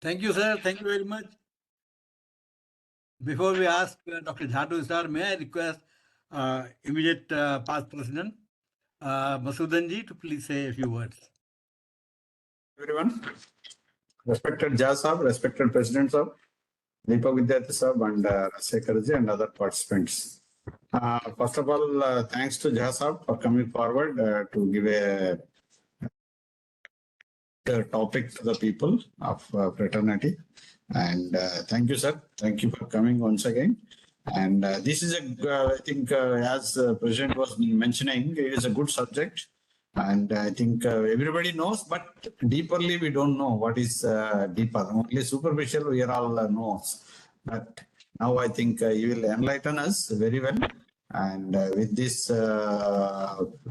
Thank you, sir. Thank you very much. Before we ask Dr. Jha to start, may I request immediate past president, Masudan ji, to please say a few words. Everyone, respected Jha Sahab, respected President Sahab, Deepak Vidyarthi Sahab, and Rajasekhar ji, and other participants. First of all, thanks to Jha Sahab for coming forward to give a topic to the people of fraternity. And thank you, sir. Thank you for coming once again. And this is I think, as the President was mentioning, it is a good subject. And I think everybody knows, but deeperly we don't know what is deeper. Only superficial we are all knows. But now I think you will enlighten us very well. And with this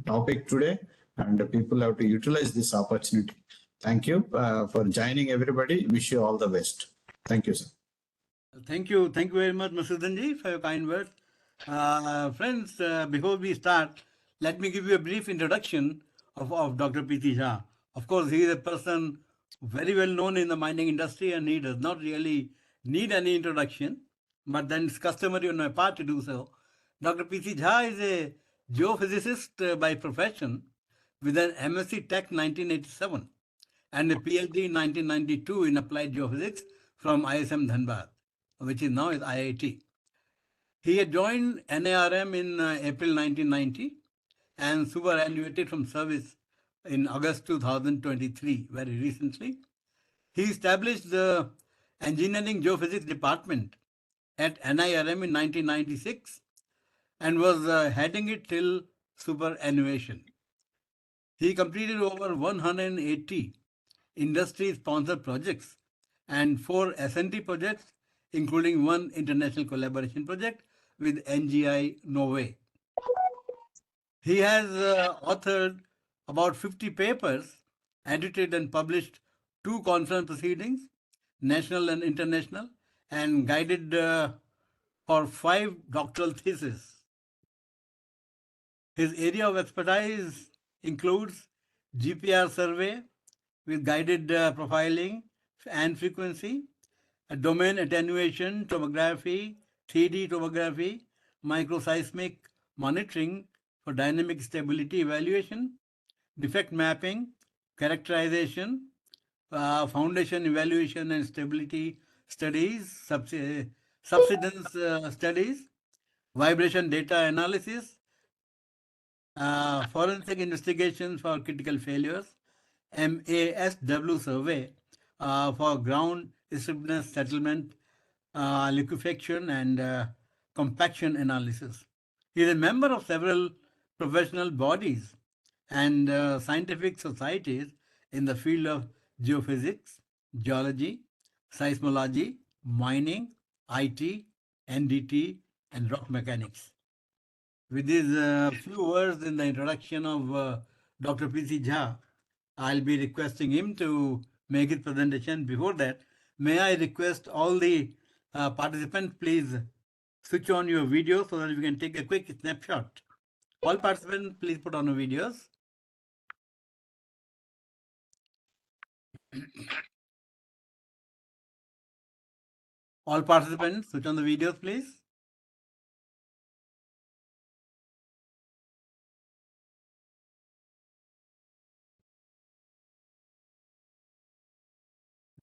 topic today, and people have to utilize this opportunity. Thank you for joining, everybody. Wish you all the best. Thank you, sir. Thank you. Thank you very much, Masudan ji, for your kind words. Friends, before we start, let me give you a brief introduction of Dr. P.T. Jha. Of course, he is a person very well known in the mining industry and he does not really need any introduction, but then it's customary on my part to do so. Dr. P.T. Jha is a geophysicist by profession with an MSc Tech 1987 and a PhD in 1992 in applied geophysics from ISM Dhanbad, which is now is IIT. He had joined NARM in April 1990 and superannuated from service in August 2023, very recently. He established the Engineering Geophysics Department at NIRM in 1996 and was heading it till superannuation. He completed over 180 industry-sponsored projects and 4 S&T projects, including one international collaboration project with NGI Norway. He has authored about 50 papers, edited and published 2 conference proceedings, national and international, and guided for 5 doctoral theses. His area of expertise includes GPR survey with guided profiling and frequency, domain attenuation, tomography, 3D tomography, microseismic monitoring for dynamic stability evaluation, defect mapping, characterization, foundation evaluation and stability studies, subsidence studies, vibration data analysis, forensic investigations for critical failures, MASW survey for ground stiffness settlement, liquefaction and compaction analysis. He is a member of several professional bodies and scientific societies in the field of geophysics, geology, seismology, mining, IT, NDT, and rock mechanics. With these few words in the introduction of Dr. P.C. Jha, I'll be requesting him to make his presentation. Before that, may I request all the participants, please switch on your video so that we can take a quick snapshot. All participants, please put on your videos. All participants, switch on the videos, please.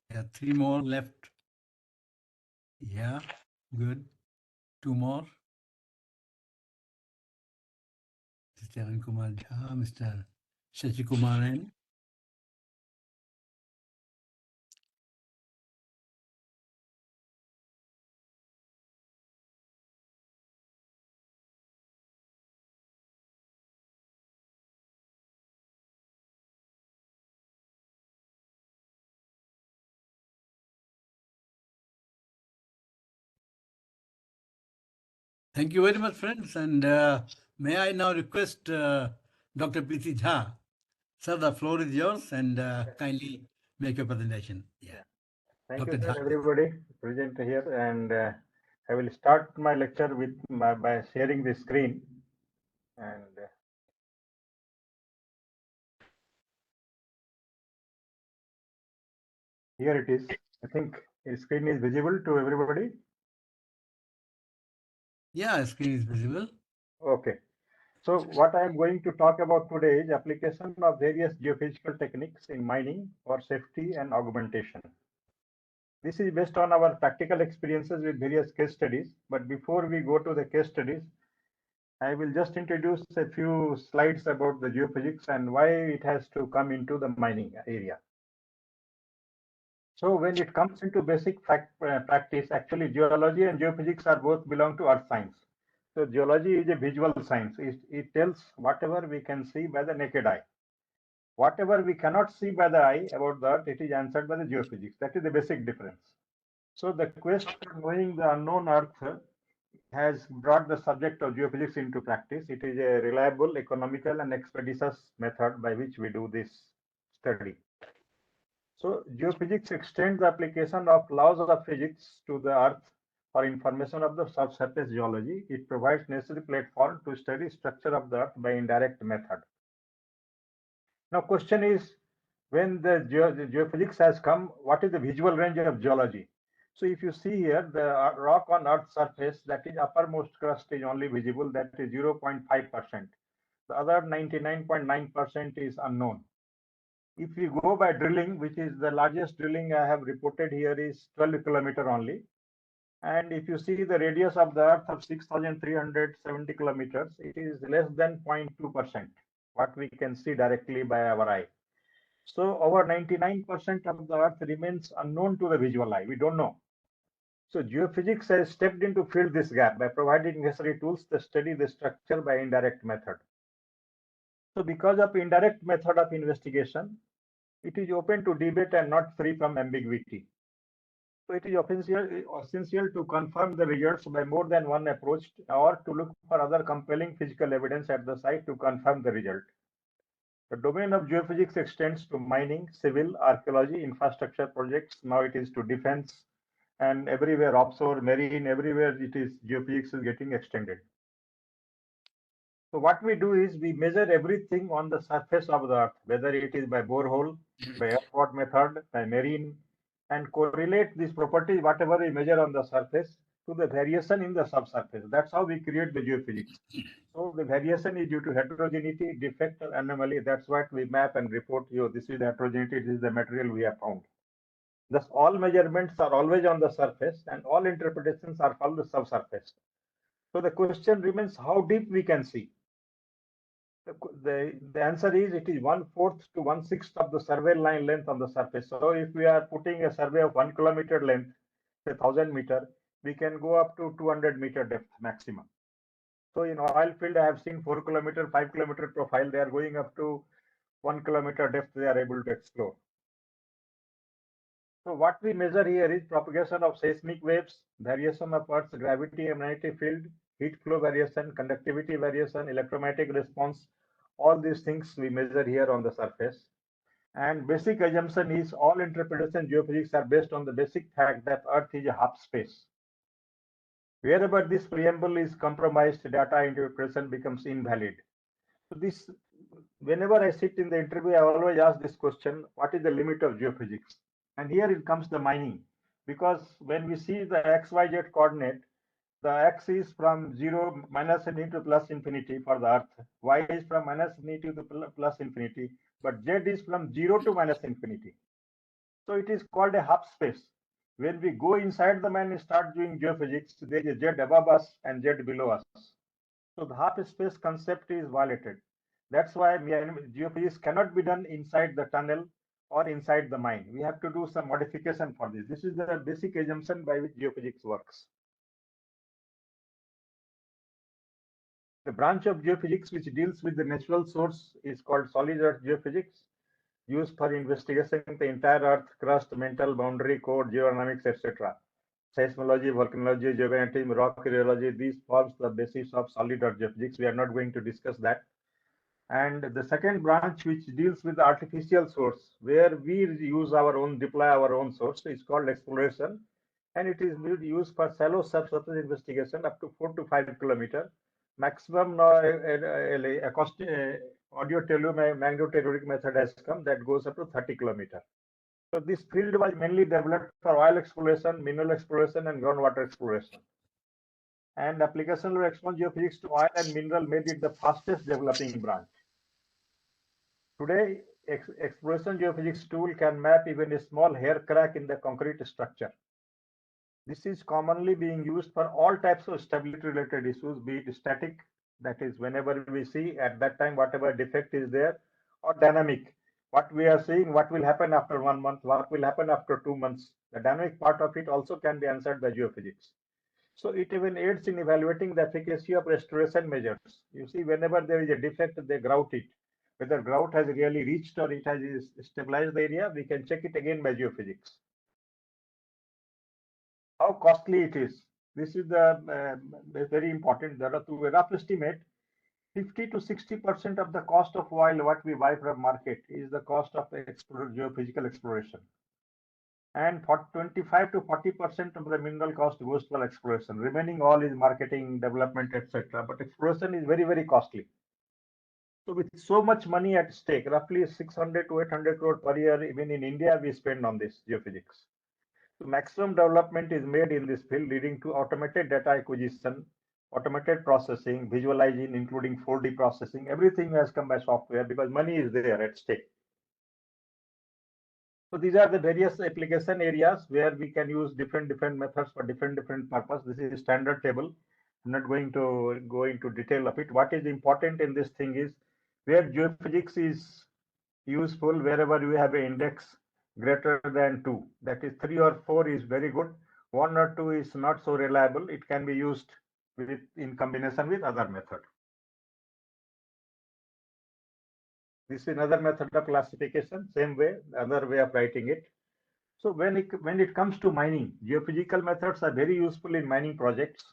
There are 3 more left. Yeah, good. 2 more. Mr. Arun Kumar Jha, Mr. Shashi Kumar N. Thank you very much, friends. And may I now request Dr. P.C. Jha. Sir, the floor is yours and kindly make your presentation. Yeah. Thank Dr. you, sir, Jha. everybody present here. And I will start my lecture with by sharing the screen. And here it is. I think the screen is visible to everybody. Yeah, screen is visible. Okay. So what I am going to talk about today is application of various geophysical techniques in mining for safety and augmentation. This is based on our practical experiences with various case studies. But before we go to the case studies, I will just introduce a few slides about the geophysics and why it has to come into the mining area. So when it comes into basic practice, actually geology and geophysics are both belong to earth science. So geology is a visual science. It tells whatever we can see by the naked eye. Whatever we cannot see by the eye about the earth, it is answered by the geophysics. That is the basic difference. So the quest for knowing the unknown earth has brought the subject of geophysics into practice. It is a reliable, economical, and expeditious method by which we do this study. So geophysics extends the application of laws of physics to the earth for information of the subsurface geology. It provides necessary platform to study structure of the earth by indirect method. Now question is, when the geophysics has come, what is the visual range of geology? So if you see here, the rock on earth's surface, that is uppermost crust is only visible, that is 0.5%. The other 99.9% is unknown. If we go by drilling, which is the largest drilling I have reported here is 12 kilometer only. And if you see the radius of the earth of 6,370 kilometers, it is less than 0.2%, what we can see directly by our eye. So over 99% of the earth remains unknown to the visual eye. We don't know. So geophysics has stepped in to fill this gap by providing necessary tools to study the structure by indirect method. So because of indirect method of investigation, it is open to debate and not free from ambiguity. So it is essential to confirm the results by more than one approach or to look for other compelling physical evidence at the site to confirm the result. The domain of geophysics extends to mining, civil, archaeology, infrastructure projects. Now it is to defense, and everywhere offshore, marine, everywhere it is geophysics is getting extended. So what we do is we measure everything on the surface of the earth, whether it is by borehole, by earthquake method, by marine, and correlate these properties, whatever we measure on the surface, to the variation in the subsurface. That's how we create the geophysics. So the variation is due to heterogeneity, defect, or anomaly. That's what we map and report you. This is the heterogeneity, this is the material we have found. Thus, all measurements are always on the surface and all interpretations are from the subsurface. So the question remains how deep we can see. The answer is it is 1/4 to 1/6 of the survey line length on the surface. So if we are putting a survey of 1 kilometer length, say 1,000 meter, we can go up to 200-meter depth maximum. So in oil field, I have seen 4 kilometer, 5 kilometer profile. They are going up to 1 kilometer depth. They are able to explore. So what we measure here is propagation of seismic waves, variation of Earth's gravity and magnetic field, heat flow variation, conductivity variation, electromagnetic response. All these things we measure here on the surface. And basic assumption is all interpretation geophysics are based on the basic fact that Earth is a half space. Wherever this preamble is compromised, data interpretation becomes invalid. So this, whenever I sit in the interview, I always ask this question: what is the limit of geophysics? And here it comes the mining, because when we see the XYZ coordinate, the X is from 0 minus infinity to plus infinity for the Earth. Y is from minus infinity to plus infinity, but Z is from 0 to minus infinity. So it is called a half space. When we go inside the mine and start doing geophysics, there is a Z above us and Z below us. So the half space concept is violated. That's why geophysics cannot be done inside the tunnel or inside the mine. We have to do some modification for this. This is the basic assumption by which geophysics works. The branch of geophysics which deals with the natural source is called solid earth geophysics, used for investigating the entire earth crust, mantle, boundary, core, geodynamics, etc. Seismology, volcanology, geomagnetism, rock rheology, these forms the basis of solid earth geophysics. We are not going to discuss that. And the second branch, which deals with the artificial source, where we use our own, deploy our own source, is called exploration. And it is used for shallow subsurface investigation up to 4 to 5 kilometers. Maximum audio magnetotelluric method has come that goes up to 30 kilometers. So this field was mainly developed for oil exploration, mineral exploration, and groundwater exploration. And application of explosion geophysics to oil and mineral made it the fastest developing branch. Today, exploration geophysics tool can map even a small hair crack in the concrete structure. This is commonly being used for all types of stability related issues, be it static, that is whenever we see at that time whatever defect is there, or dynamic, what we are seeing, what will happen after 1 month, what will happen after 2 months. The dynamic part of it also can be answered by geophysics. So it even aids in evaluating the efficacy of restoration measures. You see, whenever there is a defect, they grout it. Whether grout has really reached or it has stabilized the area, we can check it again by geophysics. How costly it is. This is the very important. There are to a rough estimate, 50 to 60% of the cost of oil what we buy from market is the cost of geophysical exploration. And for 25 to 40% of the mineral cost goes for exploration. Remaining all is marketing, development, etc. But exploration is very, very costly. So with so much money at stake, roughly 600 to 800 crore per year, even in India, we spend on this geophysics. So maximum development is made in this field, leading to automated data acquisition, automated processing, visualizing, including 4D processing. Everything has come by software because money is there at stake. So these are the various application areas where we can use different methods for different purpose. This is a standard table. I'm not going to go into detail of it. What is important in this thing is where geophysics is useful, wherever you have an index greater than 2. That is 3 or 4 is very good. 1 or 2 is not so reliable. It can be used in combination with other method. This is another method of classification, same way, other way of writing it. So when it comes to mining, geophysical methods are very useful in mining projects.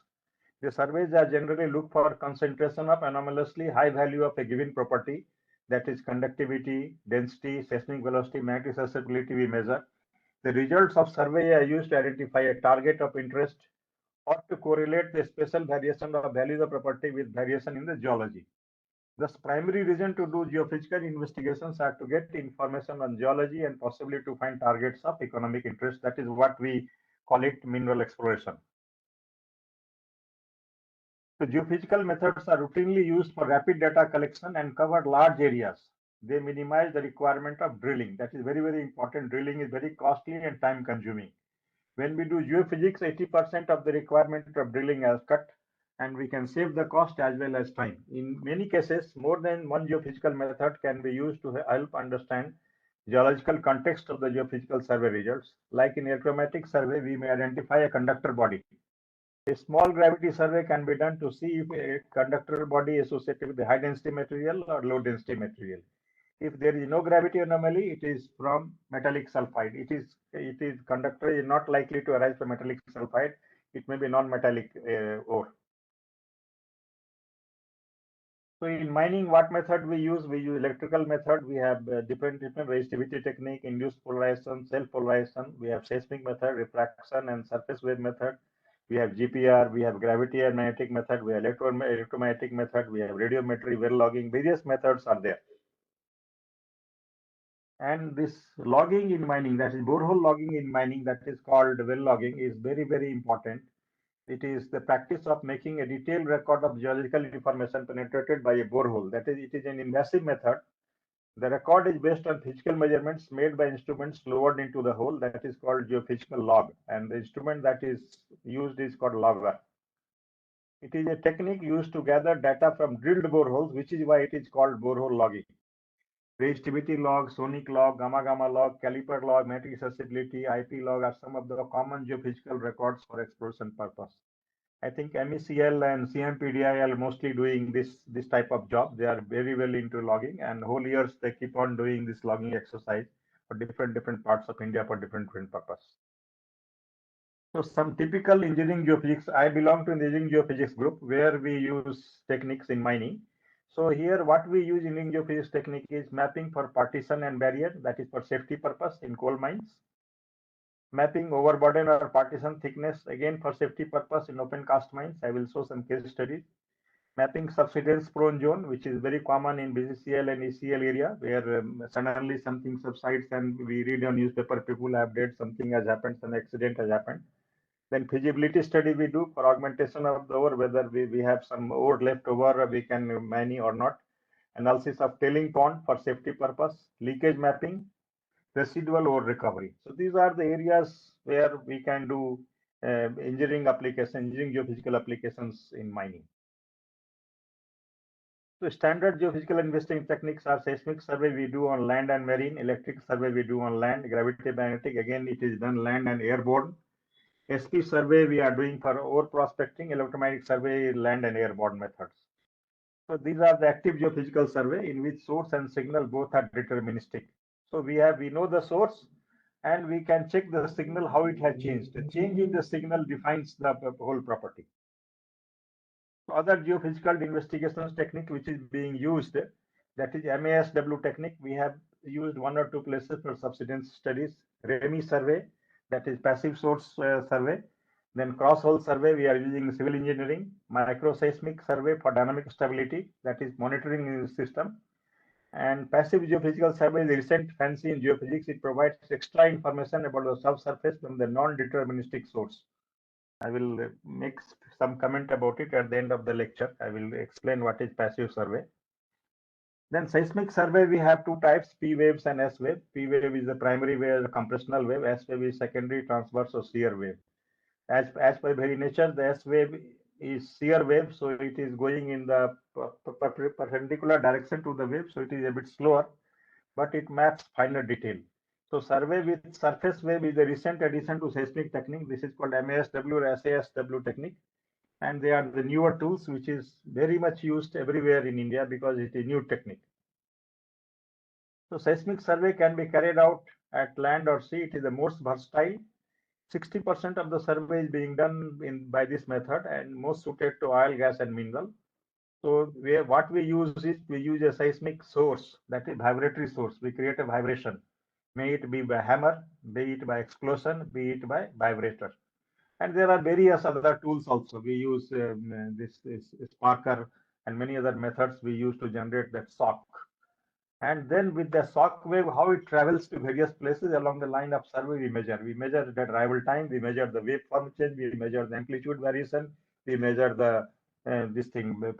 The surveys are generally look for concentration of anomalously high value of a given property, that is conductivity, density, seismic velocity, magnetic susceptibility we measure. The results of survey are used to identify a target of interest or to correlate the special variation of value of the property with variation in the geology. Thus, primary reason to do geophysical investigations are to get information on geology and possibly to find targets of economic interest. That is what we call it mineral exploration. So geophysical methods are routinely used for rapid data collection and cover large areas. They minimize the requirement of drilling. That is very, very important. Drilling is very costly and time consuming. When we do geophysics, 80% of the requirement of drilling is cut, and we can save the cost as well as time. In many cases, more than one geophysical method can be used to help understand geological context of the geophysical survey results. Like in electromagnetic survey, we may identify a conductor body. A small gravity survey can be done to see if a conductor body is associated with the high density material or low density material. If there is no gravity anomaly, it is from metallic sulfide. It is conductor is not likely to arise from metallic sulfide. It may be non-metallic ore. So in mining, what method we use? We use electrical method. We have different resistivity technique, induced polarization, self-polarization. We have seismic method, refraction, and surface wave method. We have GPR. We have gravity and magnetic method. We have electromagnetic method. We have radiometry, well logging. Various methods are there. And this logging in mining, that is borehole logging in mining, that is called well logging, is very, very important. It is the practice of making a detailed record of geological information penetrated by a borehole. That is, it is an invasive method. The record is based on physical measurements made by instruments lowered into the hole. That is called geophysical log. And the instrument that is used is called logger. It is a technique used to gather data from drilled boreholes, which is why it is called borehole logging. Resistivity log, sonic log, gamma log, caliper log, magnetic susceptibility, IP log are some of the common geophysical records for exploration purpose. I think MECL and CMPDI are mostly doing this type of job. They are very well into logging, and whole years they keep on doing this logging exercise for different parts of India for different purpose. So some typical engineering geophysics. I belong to the engineering geophysics group where we use techniques in mining. So here what we use in geophysics technique is mapping for partition and barrier, that is for safety purpose in coal mines. Mapping overburden or partition thickness, again for safety purpose in open cast mines. I will show some case studies. Mapping subsidence prone zone, which is very common in BCCL and ECL area, where suddenly something subsides and we read on newspaper, people have died, something has happened, some accident has happened. Then feasibility study we do for augmentation of the ore, whether we have some ore left over, we can mine or not. Analysis of tailing pond for safety purpose, leakage mapping, residual ore recovery. So these are the areas where we can do engineering geophysical applications in mining. So standard geophysical investing techniques are seismic survey we do on land and marine, electric survey we do on land, gravity magnetic, again it is done land and airborne. SP survey we are doing for ore prospecting, electromagnetic survey, land and airborne methods. So these are the active geophysical survey in which source and signal both are deterministic. So we know the source and we can check the signal how it has changed. The change in the signal defines the whole property. Other geophysical investigations technique which is being used, that is MEAI technique. We have used one or two places for subsidence studies. REMI survey, that is passive source survey. Then cross-hole survey, we are using civil engineering. Microseismic survey for dynamic stability, that is monitoring the system. And passive geophysical survey is recent fancy in geophysics. It provides extra information about the subsurface from the non-deterministic source. I will make some comment about it at the end of the lecture. I will explain what is passive survey. Then seismic survey, we have two types, P waves and S wave. P wave is the primary wave, the compressional wave. S wave is secondary, transverse or shear wave. As by very nature, the S wave is shear wave, so it is going in the perpendicular direction to the wave, so it is a bit slower, but it maps finer detail. So survey with surface wave is a recent addition to seismic technique. This is called MASW or SASW technique. And they are the newer tools, which is very much used everywhere in India because it is a new technique. So seismic survey can be carried out at land or sea. It is the most versatile. 60% of the survey is being done by this method and most suited to oil, gas, and mineral. So what we use is we use a seismic source, that is vibratory source. We create a vibration, may it be by hammer, be it by explosion, be it by vibrator. And there are various other tools also. We use this sparker and many other methods we use to generate that shock. And then with the shock wave, how it travels to various places along the line of survey, we measure. We measure the arrival time, we measure the waveform change, we measure the amplitude variation, we measure the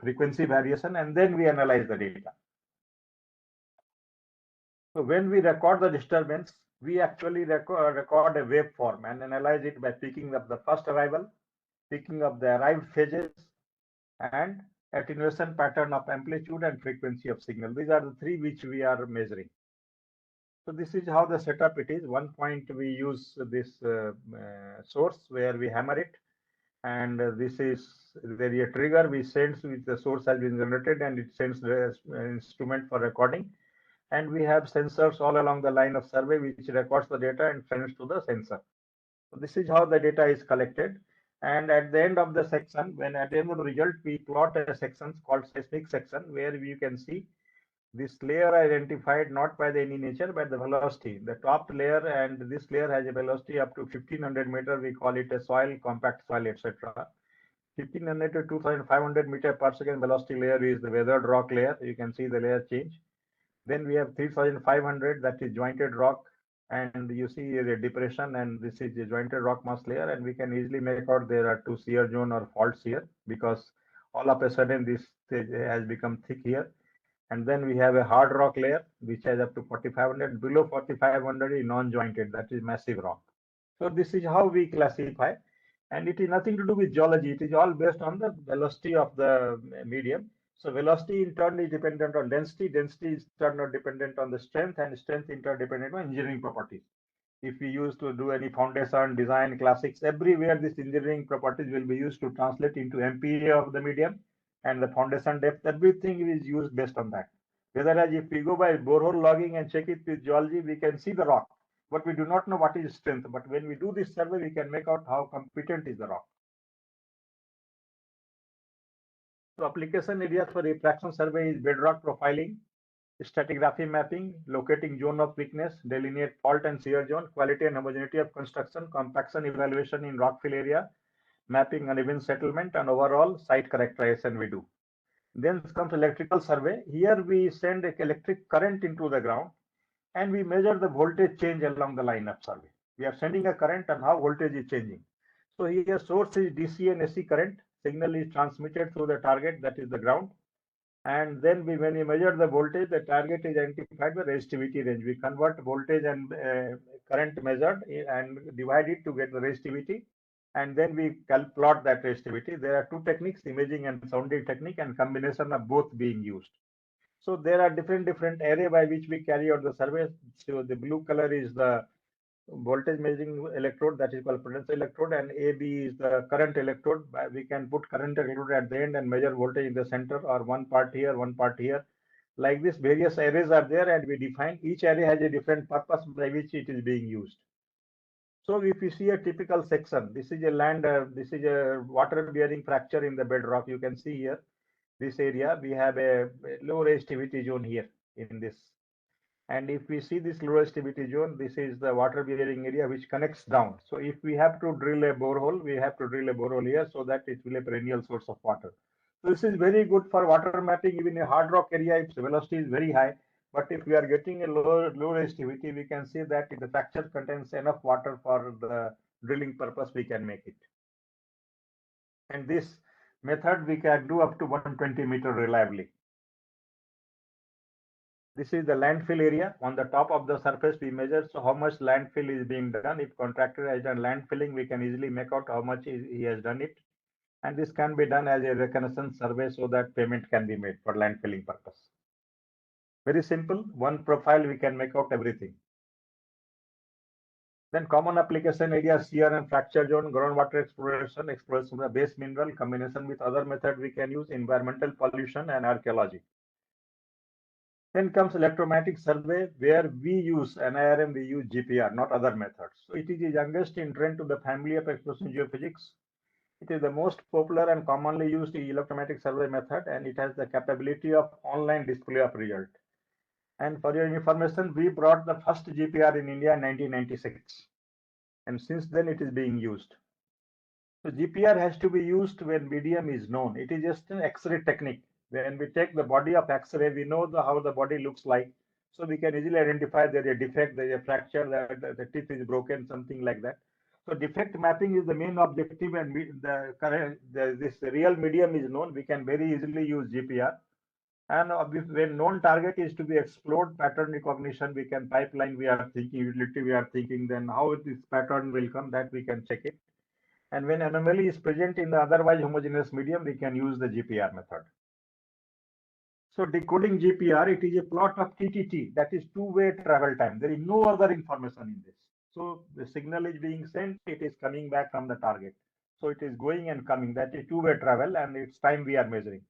frequency variation, and then we analyze the data. So when we record the disturbance, we actually record a waveform and analyze it by picking up the first arrival, picking up the arrived phases, and attenuation pattern of amplitude and frequency of signal. These are the three which we are measuring. So this is how the setup it is. One point we use this source where we hammer it, and this is there is a trigger we sends with the source has been generated, and it sends the instrument for recording. And we have sensors all along the line of survey which records the data and sends to the sensor. So this is how the data is collected. And at the end of the section, when at the end of the result, we plot a section called seismic section where you can see this layer identified not by the any nature but the velocity. The top layer and this layer has a velocity up to 1500 meter. We call it a soil, compact soil, etc. 1500 to 2500 meter per second velocity layer is the weathered rock layer. You can see the layer change. Then we have 3500, that is jointed rock, and you see the depression, and this is a jointed rock mass layer, and we can easily make out there are two shear zone or faults here because all of a sudden this has become thick here. And then we have a hard rock layer which has up to 4500. Below 4500 is non-jointed, that is massive rock. So this is how we classify, and it is nothing to do with geology. It is all based on the velocity of the medium. So velocity in turn is dependent on density. Density is in turn dependent on the strength, and strength in turn dependent on engineering properties. If we use to do any foundation, design, classics, everywhere this engineering properties will be used to translate into MPa of the medium, and the foundation depth, everything is used based on that. Whereas if we go by borehole logging and check it with geology, we can see the rock, but we do not know what is strength. But when we do this survey, we can make out how competent is the rock. So application areas for refraction survey is bedrock profiling, stratigraphy mapping, locating zone of weakness, delineate fault and shear zone, quality and homogeneity of construction, compaction evaluation in rockfill area, mapping uneven settlement, and overall site characterization we do. Then comes electrical survey. Here we send electric current into the ground and we measure the voltage change along the line of survey. We are sending a current and how voltage is changing. So here source is DC and AC current. Signal is transmitted through the target, that is the ground. And then when we measure the voltage, the target is identified by resistivity range. We convert voltage and current measured and divide it to get the resistivity. And then we plot that resistivity. There are two techniques, imaging and sounding technique, and combination of both being used. So there are different array by which we carry out the survey. So the blue color is the voltage measuring electrode, that is called potential electrode, and AB is the current electrode. We can put current electrode at the end and measure voltage in the center, or one part here, one part here. Like this, various arrays are there, and we define each array has a different purpose by which it is being used. So if you see a typical section, this is a land, this is a water bearing fracture in the bedrock. You can see here, this area, we have a low resistivity zone here in this. And if we see this low resistivity zone, this is the water bearing area which connects down. So if we have to drill a borehole, we have to drill a borehole here so that it will be a perennial source of water. So this is very good for water mapping, even in a hard rock area if the velocity is very high. But if we are getting a low resistivity, we can see that if the fracture contains enough water for the drilling purpose, we can make it. And this method we can do up to 120 meter reliably. This is the landfill area. On the top of the surface we measure so how much landfill is being done. If contractor has done landfilling, we can easily make out how much he has done it. And this can be done as a reconnaissance survey so that payment can be made for landfilling purpose. Very simple, one profile we can make out everything. Then common application areas, shear and fracture zone, groundwater exploration, exploration of base mineral, combination with other method we can use, environmental pollution and archaeology. Then comes electromagnetic survey, where we use NIRM, we use GPR, not other methods. So it is the youngest entrant to the family of exploration geophysics. It is the most popular and commonly used electromagnetic survey method, and it has the capability of online display of result. And for your information, we brought the first GPR in India in 1996, and since then it is being used. So GPR has to be used when medium is known. It is just an X-ray technique. When we take the body of X-ray, we know how the body looks like. So we can easily identify there is a defect, there is a fracture, the teeth is broken, something like that. So defect mapping is the main objective, and this real medium is known. We can very easily use GPR. And when known target is to be explored, pattern recognition, we can pipeline, we are thinking, utility, we are thinking, then how this pattern will come, that we can check it. And when anomaly is present in the otherwise homogeneous medium, we can use the GPR method. So decoding GPR, it is a plot of TTT, that is two-way travel time. There is no other information in this. So the signal is being sent, it is coming back from the target. So it is going and coming, that is two-way travel, and it's time we are measuring.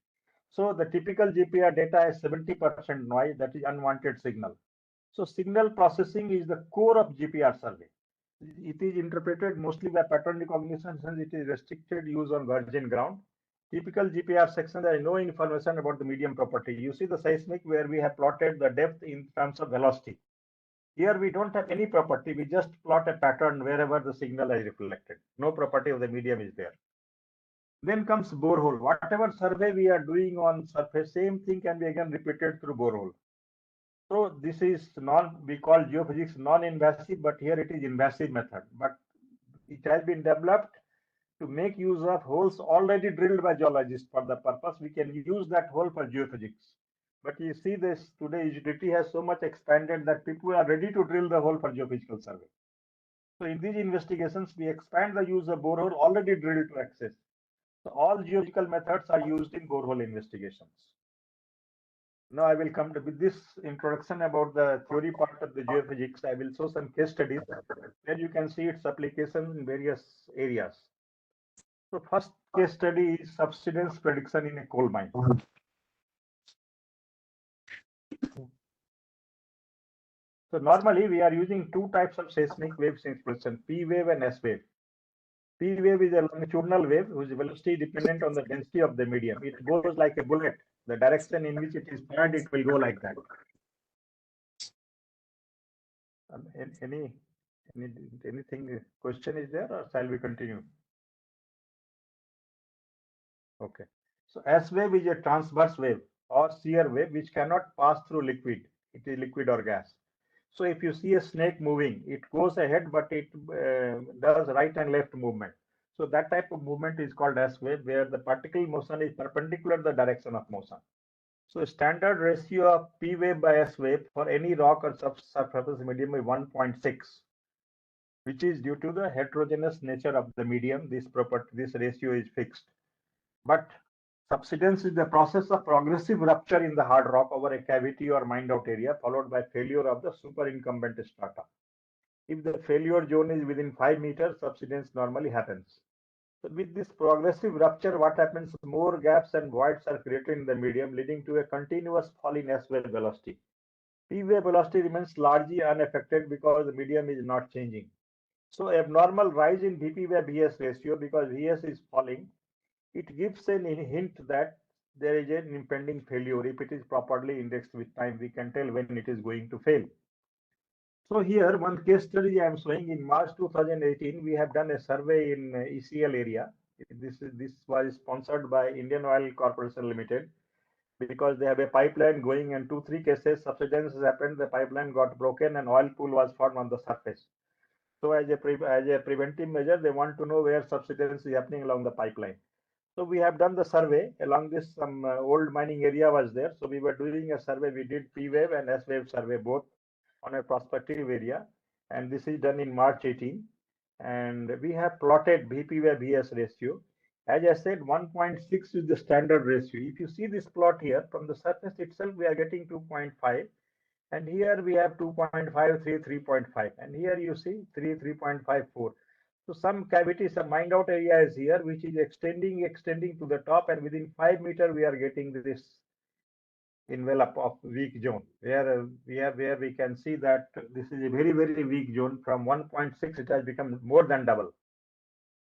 So the typical GPR data is 70% noise, that is unwanted signal. So signal processing is the core of GPR survey. It is interpreted mostly by pattern recognition since it is restricted use on virgin ground. Typical GPR section, there is no information about the medium property. You see the seismic where we have plotted the depth in terms of velocity. Here we don't have any property, we just plot a pattern wherever the signal is reflected. No property of the medium is there. Then comes borehole. Whatever survey we are doing on surface, same thing can be again repeated through borehole. So this is we call geophysics non-invasive, but here it is invasive method. But it has been developed to make use of holes already drilled by geologists for the purpose. We can use that hole for geophysics. But you see this today, utility has so much expanded that people are ready to drill the hole for geophysical survey. So in these investigations, we expand the use of borehole already drilled to access. So all geological methods are used in borehole investigations. Now I will come to with this introduction about the theory part of the geophysics. I will show some case studies where you can see its application in various areas. So first case study is subsidence prediction in a coal mine. So normally we are using two types of seismic waves in exploration, P wave and S wave. P wave is a longitudinal wave whose velocity dependent on the density of the medium. It goes like a bullet. The direction in which it is fired, it will go like that. Anything question is there, or shall we continue? Okay. So S wave is a transverse wave or shear wave which cannot pass through liquid. It is liquid or gas. So if you see a snake moving, it goes ahead, but it does right and left movement. So that type of movement is called S wave, where the particle motion is perpendicular to the direction of motion. So standard ratio of P wave by S wave for any rock or subsurface medium is 1.6, which is due to the heterogeneous nature of the medium. This ratio is fixed. But subsidence is the process of progressive rupture in the hard rock over a cavity or mined out area, followed by failure of the superincumbent strata. If the failure zone is within 5 meters, subsidence normally happens. So with this progressive rupture, what happens? More gaps and voids are created in the medium, leading to a continuous fall in S wave velocity. P wave velocity remains largely unaffected because the medium is not changing. So abnormal rise in Vp by Vs ratio because Vs is falling, it gives a hint that there is an impending failure. If it is properly indexed with time, we can tell when it is going to fail. So here one case study I am showing. In March 2018, we have done a survey in ECL area. This was sponsored by Indian Oil Corporation Limited because they have a pipeline going, and 2-3 cases subsidence has happened. The pipeline got broken and oil pool was formed on the surface. So as a preventive measure, they want to know where subsidence is happening along the pipeline. So we have done the survey along this. Some old mining area was there. So we were doing a survey. We did P wave and S wave survey both on a prospective area, and this is done in March 18. And we have plotted Vp by Vs ratio. As I said, 1.6 is the standard ratio. If you see this plot here, from the surface itself, we are getting 2.5. And here we have 2.5, 3, 3.5. And here you see 3, 3.54. So some cavity, some mined out area is here, which is extending to the top, and within 5 meter we are getting this envelope of weak zone, where we can see that this is a very weak zone. From 1.6 it has become more than double.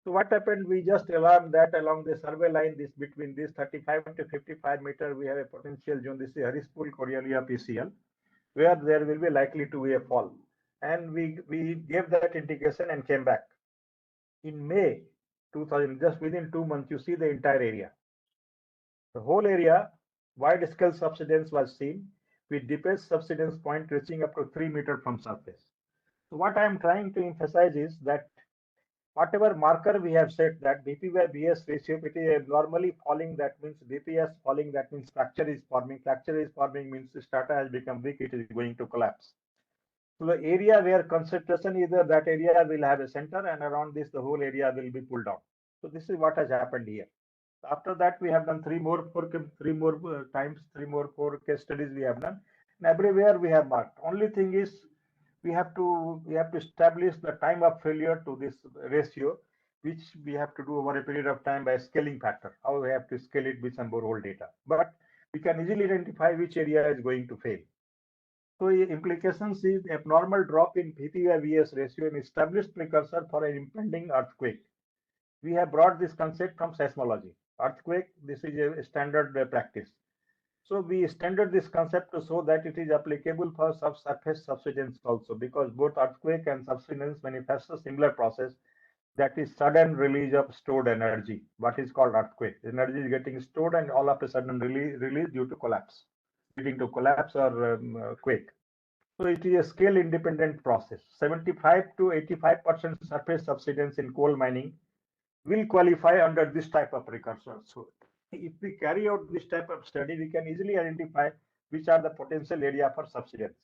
So what happened? We just alarmed that along the survey line, this between this 35 to 55 meter, we have a potential zone. This is Harrispool Coriolis PCL, where there will be likely to be a fall, and we gave that indication and came back. In May 2000, just within 2 months, you see the entire area. The whole area, wide scale subsidence was seen, with deepest subsidence point reaching up to 3 meters from surface. So what I am trying to emphasize is that whatever marker we have set, that Bp by Bs ratio, if it is normally falling, that means Bps falling, that means fracture is forming. Fracture is forming means the strata has become weak, it is going to collapse. So the area where concentration is there, that area will have a center, and around this the whole area will be pulled down. So this is what has happened here. After that, we have done three more four case studies we have done, and everywhere we have marked. Only thing is we have to establish the time of failure to this ratio, which we have to do over a period of time by scaling factor. How we have to scale it with some borehole data, but we can easily identify which area is going to fail. So implications is abnormal drop in Vp/Vs ratio, an established precursor for an impending earthquake. We have brought this concept from seismology. Earthquake, this is a standard practice. So we extended this concept to show that it is applicable for subsurface subsidence also, because both earthquake and subsidence manifest a similar process, that is sudden release of stored energy. What is called earthquake? Energy is getting stored and all of a sudden release due to collapse, leading to collapse or quake. So it is a scale independent process. 75 to 85% surface subsidence in coal mining will qualify under this type of precursor. So if we carry out this type of study, we can easily identify which are the potential area for subsidence.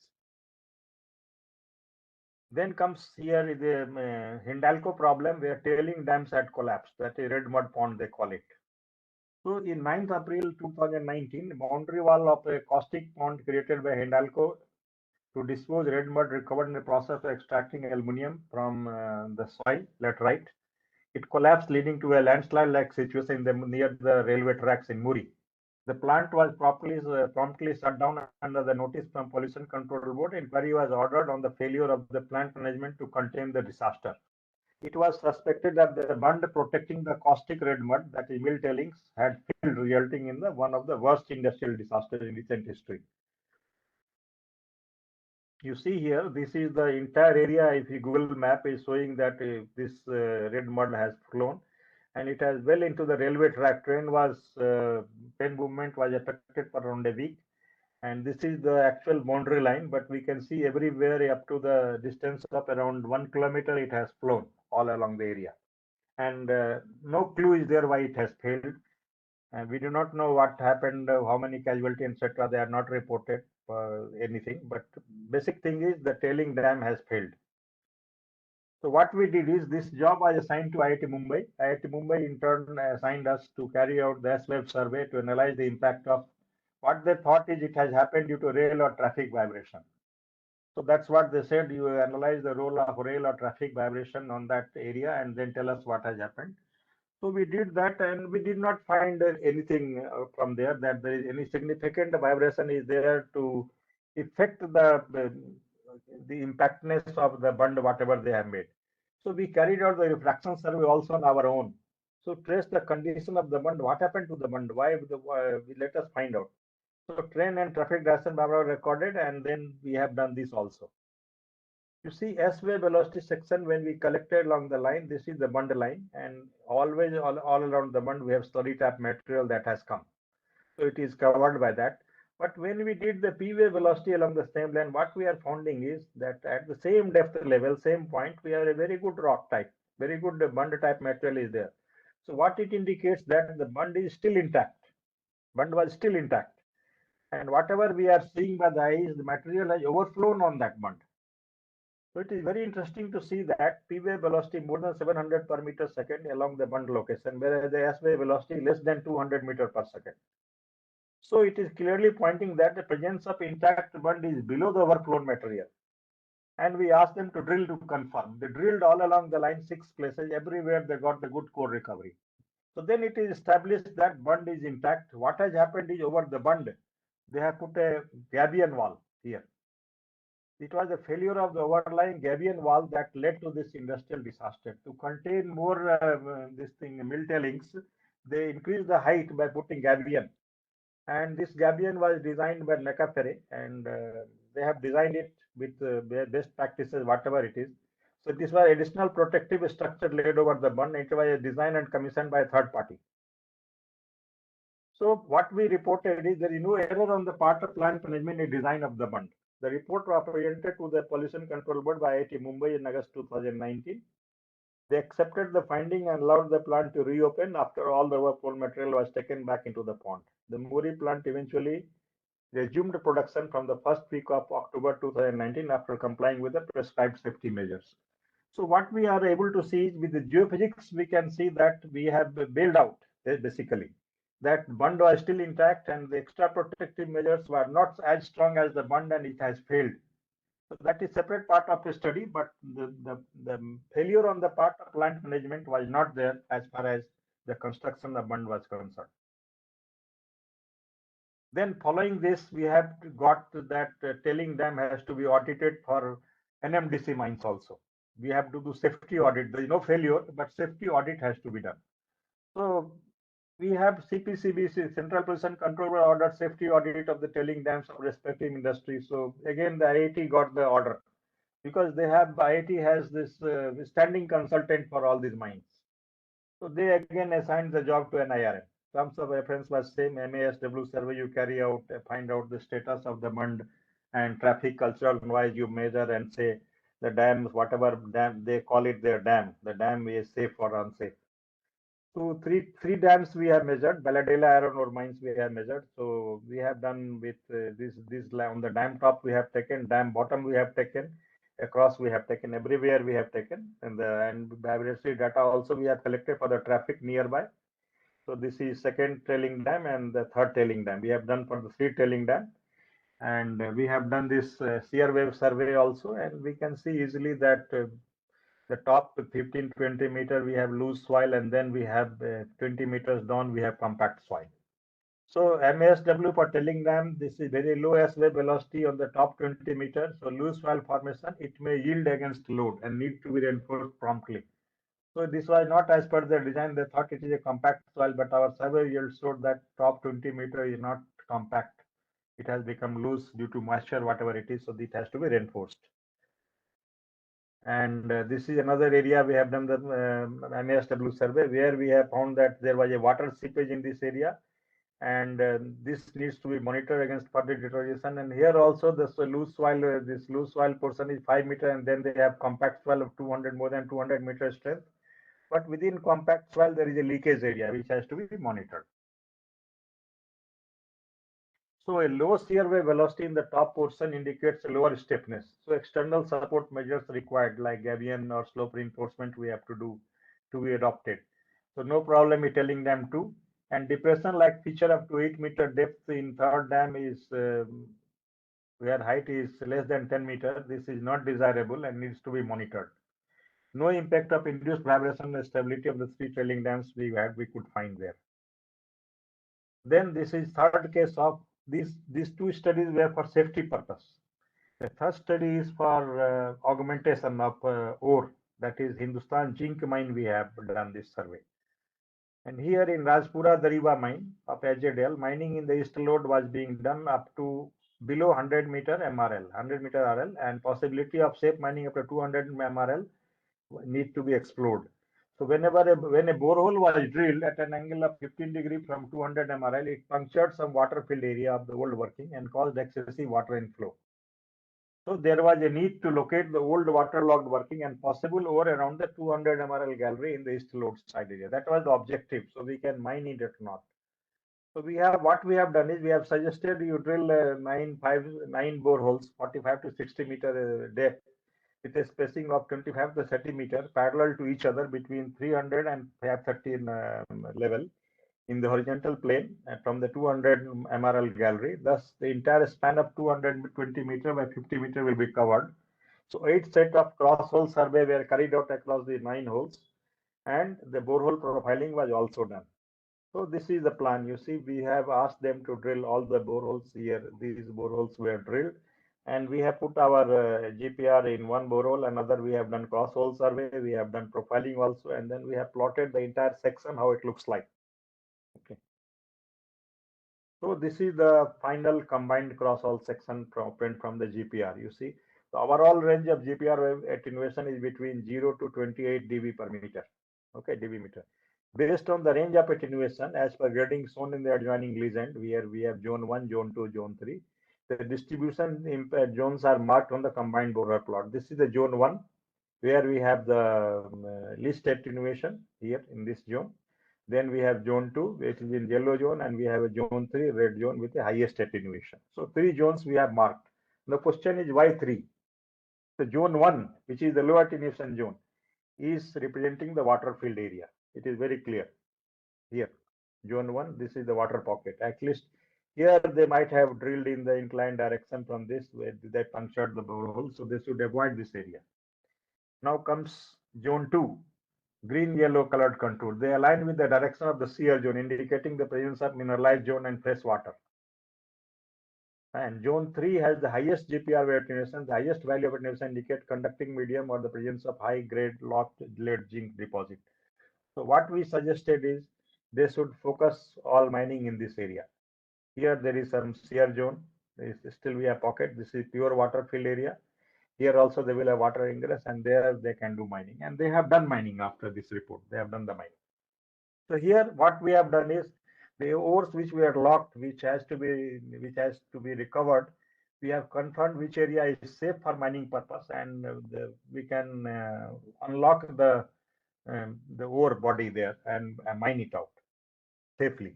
Then comes here the Hindalco problem, where tailing dams had collapsed. That is red mud pond, they call it. So in 9th April 2019, the boundary wall of a caustic pond created by Hindalco to dispose red mud recovered in the process of extracting aluminum from the soil, laterite. It collapsed, leading to a landslide-like situation near the railway tracks in Muri. The plant was promptly shut down under the notice from Pollution Control Board. Inquiry was ordered on the failure of the plant management to contain the disaster. It was suspected that the bund protecting the caustic red mud, that is mill tailings, had failed, resulting in one of the worst industrial disasters in recent history. You see here, this is the entire area. If you Google map is showing that this red mud has flown, and it has well into the railway track. Train movement was affected for around a week, and this is the actual boundary line, but we can see everywhere up to the distance of around 1 kilometer it has flown all along the area, and no clue is there why it has failed. And we do not know what happened, how many casualties, etc. They are not reported anything, but basic thing is the tailing dam has failed. So what we did is, this job was assigned to IIT Mumbai. IIT Mumbai in turn assigned us to carry out the S-wave survey to analyze the impact of what they thought is it has happened due to rail or traffic vibration. So that's what they said. You analyze the role of rail or traffic vibration on that area and then tell us what has happened. So we did that, and we did not find anything from there that there is any significant vibration is there to affect the impactness of the bund whatever they have made. So we carried out the refraction survey also on our own. So trace the condition of the bund, what happened to the bund, let us find out. So train and traffic direction were recorded, and then we have done this also. You see S-wave velocity section when we collected along the line, this is the bund line, and always all around the bund we have slurry tap material that has come. So it is covered by that. But when we did the P-wave velocity along the same line, what we are finding is that at the same depth level, same point, we have a very good rock type, very good bund type material is there. So what it indicates that the bund is still intact. Bund was still intact. And whatever we are seeing by the eyes, the material has overflown on that bund. So it is very interesting to see that P-wave velocity more than 700 per meter second along the bund location, whereas the S-wave velocity less than 200 meter per second. So it is clearly pointing that the presence of intact bund is below the overflown material. And we asked them to drill to confirm. They drilled all along the line 6 places. Everywhere they got the good core recovery. So then it is established that bund is intact. What has happened is, over the bund, they have put a gabion wall here. It was a failure of the overlying gabion wall that led to this industrial disaster. To contain more mill tailings, they increased the height by putting gabion. And this gabion was designed by Necafere, and they have designed it with best practices, whatever it is. So this was additional protective structure laid over the bund. It was designed and commissioned by a third party. So what we reported is there is no error on the part of plant management in design of the bund. The report was presented to the Pollution Control Board by IIT Mumbai in August 2019. They accepted the finding and allowed the plant to reopen after all the overflow material was taken back into the pond. The Muri plant eventually resumed production from the first week of October 2019 after complying with the prescribed safety measures. So what we are able to see with the geophysics, we can see that we have bailed out basically. That bund was still intact, and the extra protective measures were not as strong as the bund, and it has failed. So that is separate part of the study, but the failure on the part of plant management was not there as far as the construction of bund was concerned. Then following this, we have got that tailing dam has to be audited for NMDC mines also. We have to do safety audit. There is no failure, but safety audit has to be done. So we have CPCBC, Central Pollution Control Board, ordered safety audit of the tailing dams of respective industries. So again, the IIT got the order because IIT has this standing consultant for all these mines. So they again assigned the job to NIRM. Terms of reference was same, MASW survey you carry out, find out the status of the bund and traffic cultural noise you measure and say the dams, whatever dam they call it their dam, the dam is safe or unsafe. So three dams we have measured, Baladela iron ore mines we have measured. So we have done with this on the dam top we have taken, dam bottom we have taken, across we have taken, everywhere we have taken, and biodiversity data also we have collected for the traffic nearby. So this is second tailing dam and the third tailing dam. We have done for the three tailing dam, and we have done this shear wave survey also, and we can see easily that the top 15-20 meter we have loose soil, and then we have 20 meters down we have compact soil. So MASW for tailing dam, this is very low S-wave velocity on the top 20 meters. So loose soil formation, it may yield against load and need to be reinforced promptly. So this was not as per the design. They thought it is a compact soil, but our survey yield showed that top 20 meter is not compact. It has become loose due to moisture, whatever it is. So it has to be reinforced. And this is another area we have done the MASW survey, where we have found that there was a water seepage in this area, and this needs to be monitored against further deterioration. And here also this loose soil, this loose soil portion is 5 meter, and then they have compact soil of 200, more than 200 meter strength. But within compact soil, there is a leakage area which has to be monitored. So a low shear wave velocity in the top portion indicates a lower stiffness. So external support measures required, like Gaussian or slope reinforcement, we have to do to be adopted. So no problem in telling them to. And depression like feature up to 8 meter depth in third dam is where height is less than 10 meter. This is not desirable and needs to be monitored. No impact of induced vibration and stability of the three trailing dams we could find there. Then this is third case of these two studies were for safety purpose. The first study is for augmentation of ore, that is Hindustan zinc mine. We have done this survey. And here in Rajpura Dariba mine of HZL, mining in the east lode was being done up to below 100 meter MRL, 100 meter RL, and possibility of safe mining up to 200 MRL need to be explored. So when a borehole was drilled at an angle of 15 degree from 200 MRL, it punctured some water filled area of the old working and caused excessive water inflow. So there was a need to locate the old waterlogged working and possible ore around the 200 MRL gallery in the east lode side area. That was the objective. So we can mine it or not. So what we have done is we have suggested you drill nine boreholes, 45 to 60 meter depth, with a spacing of 25 to 30 meter parallel to each other between 300 and 530 level in the horizontal plane from the 200 MRL gallery. Thus, the entire span of 220 meter by 50 meter will be covered. So 8 set of cross-hole survey were carried out across the 9 holes, and the borehole profiling was also done. So this is the plan. You see, we have asked them to drill all the boreholes here. These boreholes were drilled, and we have put our GPR in one borehole. Another, we have done cross-hole survey. We have done profiling also, and then we have plotted the entire section how it looks like. Okay. So this is the final combined cross-hole section print from the GPR. You see, the overall range of GPR wave attenuation is between 0 to 28 dB per meter. Okay, dB meter. Based on the range of attenuation as per grading shown in the adjoining legend, where we have zone 1, zone 2, zone 3. The distribution impact zones are marked on the combined border plot. This is the zone 1, where we have the least attenuation here in this zone. Then we have zone 2, which is in yellow zone, and we have a zone 3, red zone, with the highest attenuation. So 3 zones we have marked. The question is why 3? So zone 1, which is the low attenuation zone, is representing the water filled area. It is very clear here. Zone 1, this is the water pocket. At least here they might have drilled in the inclined direction from this, where they punctured the borehole, so they should avoid this area. Now comes zone 2, green yellow colored contour. They align with the direction of the shear zone, indicating the presence of mineralized zone and fresh water. And zone 3 has the highest GPR wave attenuation. The highest value of attenuation indicate conducting medium or the presence of high grade locked lead zinc deposit. So what we suggested is they should focus all mining in this area. Here there is some shear zone. There is still we have pocket. This is pure water filled area. Here also they will have water ingress, and there they can do mining. And they have done mining after this report. They have done the mining. So here what we have done is the ores which we are locked, which has to be recovered. We have confirmed which area is safe for mining purpose, and we can unlock the ore body there and mine it out safely.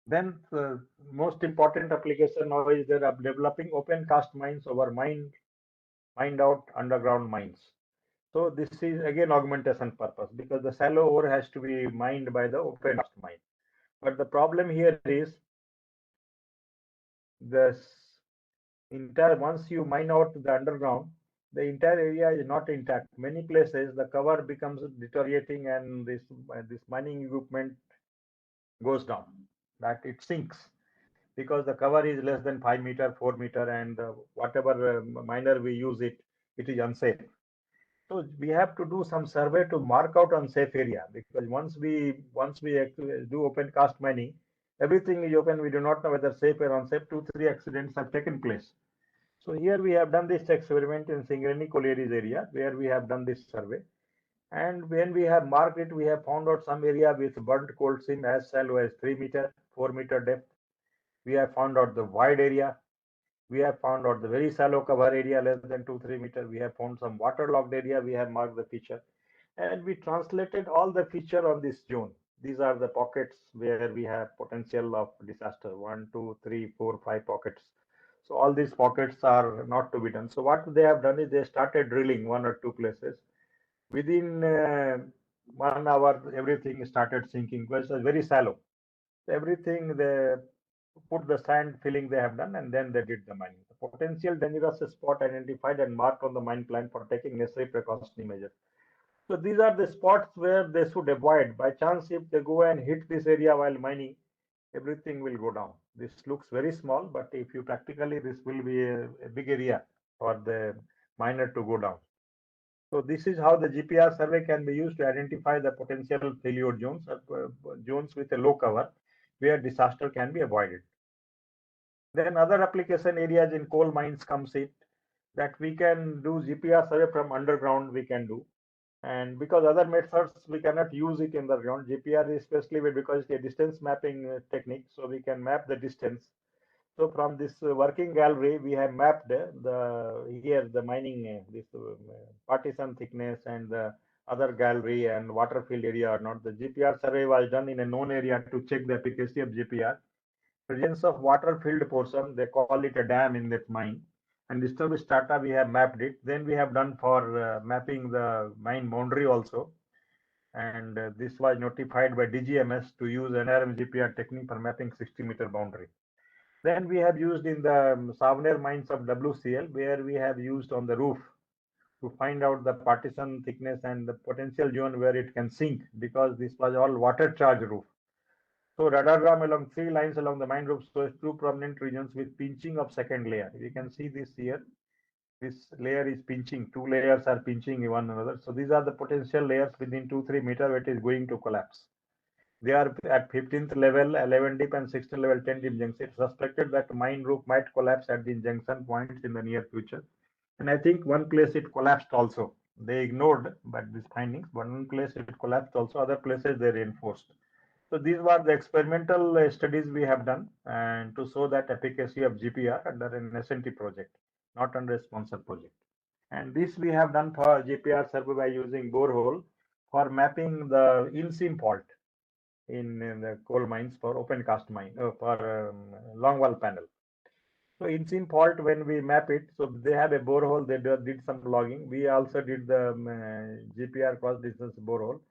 Then the most important application now is that of developing open cast mines over mined out underground mines. So this is again augmentation purpose, because the shallow ore has to be mined by the open cast mine. But the problem here is this entire, once you mine out the underground, the entire area is not intact. Many places the cover becomes deteriorating, and this mining equipment goes down, that it sinks, because the cover is less than 5 meter, 4 meter, and whatever miner we use it is unsafe. So we have to do some survey to mark out unsafe area, because once we do open cast mining, everything is open. We do not know whether safe or unsafe. 2-3 accidents have taken place. So here we have done this experiment in Singareni Collieries area where we have done this survey. And when we have marked it, we have found out some area with burnt coal seam as shallow as 3 meter, 4 meter depth. We have found out the wide area. We have found out the very shallow cover area less than 2-3 meter. We have found some waterlogged area. We have marked the feature. And we translated all the feature on this zone. These are the pockets where we have potential of disaster. 1, 2, 3, 4, 5 pockets. So all these pockets are not to be done. So what they have done is they started drilling 1 or 2 places. Within 1 hour, everything started sinking because it's very shallow. Everything they put the sand filling they have done and then they did the mining. The potential dangerous spot identified and marked on the mine plan for taking necessary precautionary measures. So these are the spots where they should avoid. By chance, if they go and hit this area while mining, everything will go down. This looks very small, but if you practically, this will be a big area for the miner to go down. So this is how the GPR survey can be used to identify the potential failure zones, zones with a low cover, where disaster can be avoided. Then other application areas in coal mines comes in that we can do GPR survey from underground. We can do, and because other methods we cannot use it in the ground. GPR is especially because it's a distance mapping technique, so we can map the distance. So from this working gallery, we have mapped the here the mining this partition thickness and the other gallery and water field area or not. The GPR survey was done in a known area to check the efficacy of GPR. Presence of water filled portion, they call it a dam in that mine. And disturbed strata, we have mapped it. Then we have done for mapping the mine boundary also. And this was notified by DGMS to use NRM GPR technique for mapping 60-meter boundary. Then we have used in the Savner mines of WCL, where we have used on the roof to find out the partition thickness and the potential zone where it can sink, because this was all water charge roof. So radagram along 3 lines along the mine roof shows 2 prominent regions with pinching of second layer. You can see this here. This layer is pinching. 2 layers are pinching one another. So these are the potential layers within 2-3 meter where it is going to collapse. They are at 15th level, 11 deep and 16th level, 10 deep junction. It's suspected that mine roof might collapse at the junction points in the near future. And I think one place it collapsed also. They ignored but these findings. One place it collapsed also. Other places they reinforced. So these were the experimental studies we have done and to show that efficacy of GPR under an SNT project, not under a sponsor project. And this we have done for GPR survey by using borehole for mapping the in-seam fault in the coal mines for open cast mine for longwall panel. So in-seam fault, when we map it, so they have a borehole, they did some logging. We also did the GPR cross distance borehole.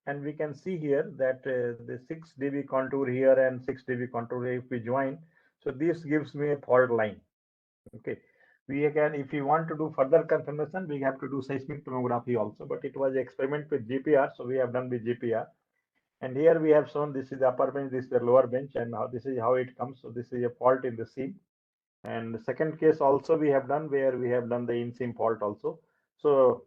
And we can see here that the 6 dB contour here and 6 dB contour here, if we join, so this gives me a fault line. Okay, we can, if we want to do further confirmation, we have to do seismic tomography also, but it was an experiment with GPR, so we have done with GPR. And here we have shown this is the upper bench, this is the lower bench, and how this is how it comes. So this is a fault in the seam. And the second case also we have done where we have done the in-seam fault also. So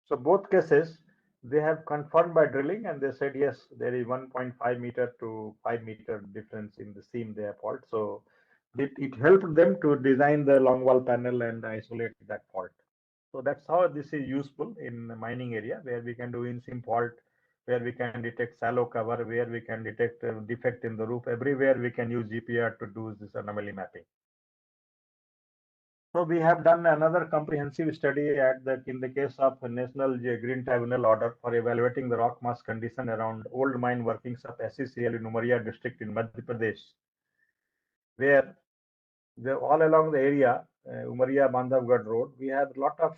both cases, they have confirmed by drilling and they said, yes, there is 1.5 meter to 5 meter difference in the seam they have fault. So it helped them to design the long wall panel and isolate that fault. So that's how this is useful in the mining area where we can do in-seam fault, where we can detect shallow cover, where we can detect a defect in the roof. Everywhere we can use GPR to do this anomaly mapping. So we have done another comprehensive study in the case of National Green Tribunal order for evaluating the rock mass condition around old mine workings of SCCL in Umaria district in Madhya Pradesh, where all along the area, Umaria Bandhavgarh Road, we have a lot of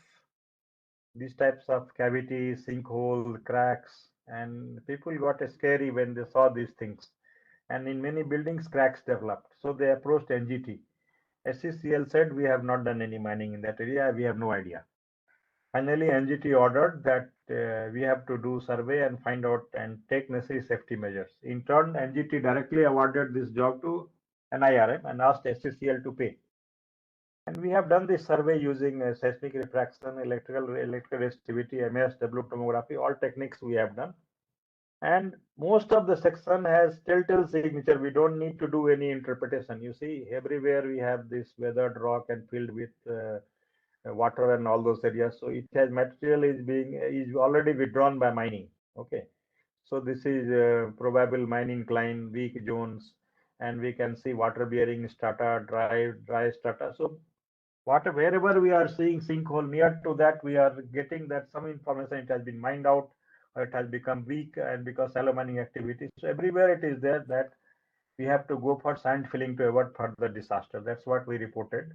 these types of cavities, sinkhole, cracks, and people got scary when they saw these things. And in many buildings, cracks developed. So they approached NGT. SCCL said, we have not done any mining in that area, we have no idea. Finally, NGT ordered that we have to do survey and find out and take necessary safety measures. In turn, NGT directly awarded this job to NIRM and asked SCCL to pay. And we have done this survey using seismic refraction, electrical resistivity, MSW tomography, all techniques we have done. And most of the section has telltale signature. We don't need to do any interpretation. You see, everywhere we have this weathered rock and filled with water and all those areas. So it has material is already withdrawn by mining. Okay. So this is probable mine incline, weak zones, and we can see water bearing strata, dry strata. So wherever we are seeing sinkhole near to that, we are getting that some information it has been mined out or it has become weak and because shallow mining activity. So everywhere it is there that we have to go for sand filling to avoid further disaster. That's what we reported.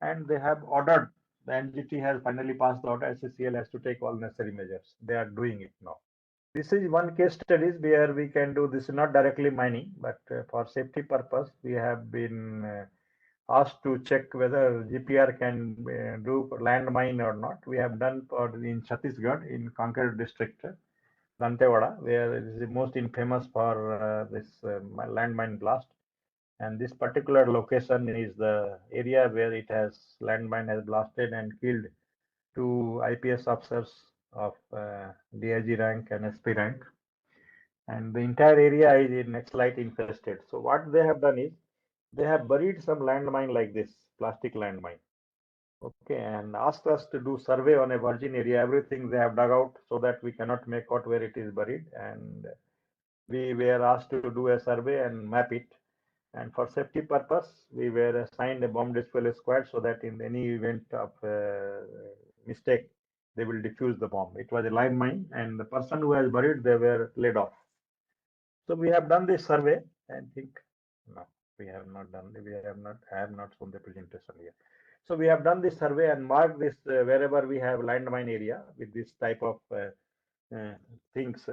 And they have ordered, the NGT has finally passed the order, SCCL has to take all necessary measures. They are doing it now. This is one case studies where we can do this, not directly mining, but for safety purpose, we have been asked to check whether GPR can do landmine or not. We have done for in Chhattisgarh in Kanker district, Dantewada, where it is the most infamous for this landmine blast. And this particular location is the area where it has landmine has blasted and killed two IPS officers of DIG rank and SP rank. And the entire area is in Naxalite infested. So what they have done is they have buried some landmine like this, plastic landmine. Okay, and asked us to do survey on a virgin area. Everything they have dug out so that we cannot make out where it is buried. And we were asked to do a survey and map it. And for safety purpose, we were assigned a bomb disposal squad so that in any event of mistake, they will defuse the bomb. It was a landmine, and the person who has buried, they were laid off. So we have done this survey and think, no, we have not done, I have not shown the presentation here. So we have done this survey and marked this wherever we have landmine area with this type of things.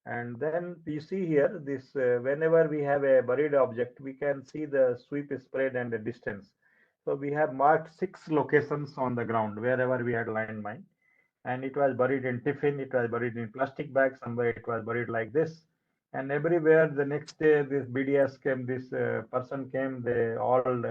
And then you see here, this whenever we have a buried object, we can see the sweep spread and the distance. So we have marked 6 locations on the ground wherever we had landmine. And it was buried in tiffin, it was buried in plastic bags, somewhere it was buried like this. And everywhere the next day this BDS came, this person came, they all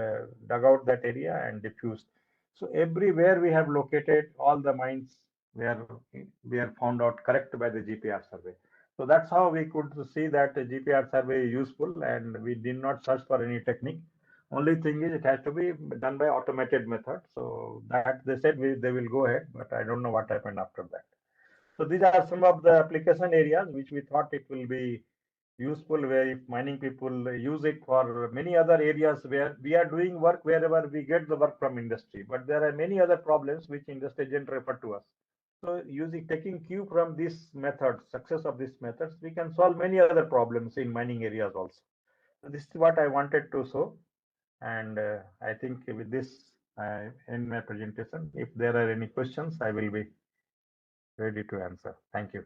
dug out that area and diffused. So everywhere we have located all the mines were found out correct by the GPR survey. So that's how we could see that the GPR survey is useful and we did not search for any technique. Only thing is it has to be done by automated method. So that they said they will go ahead, but I don't know what happened after that. So these are some of the application areas which we thought it will be useful where if mining people use it for many other areas where we are doing work wherever we get the work from industry. But there are many other problems which industry didn't refer to us. So taking cue from this method, success of these methods, we can solve many other problems in mining areas also. So this is what I wanted to show. And I think with this, I end my presentation. If there are any questions, I will be ready to answer. Thank you.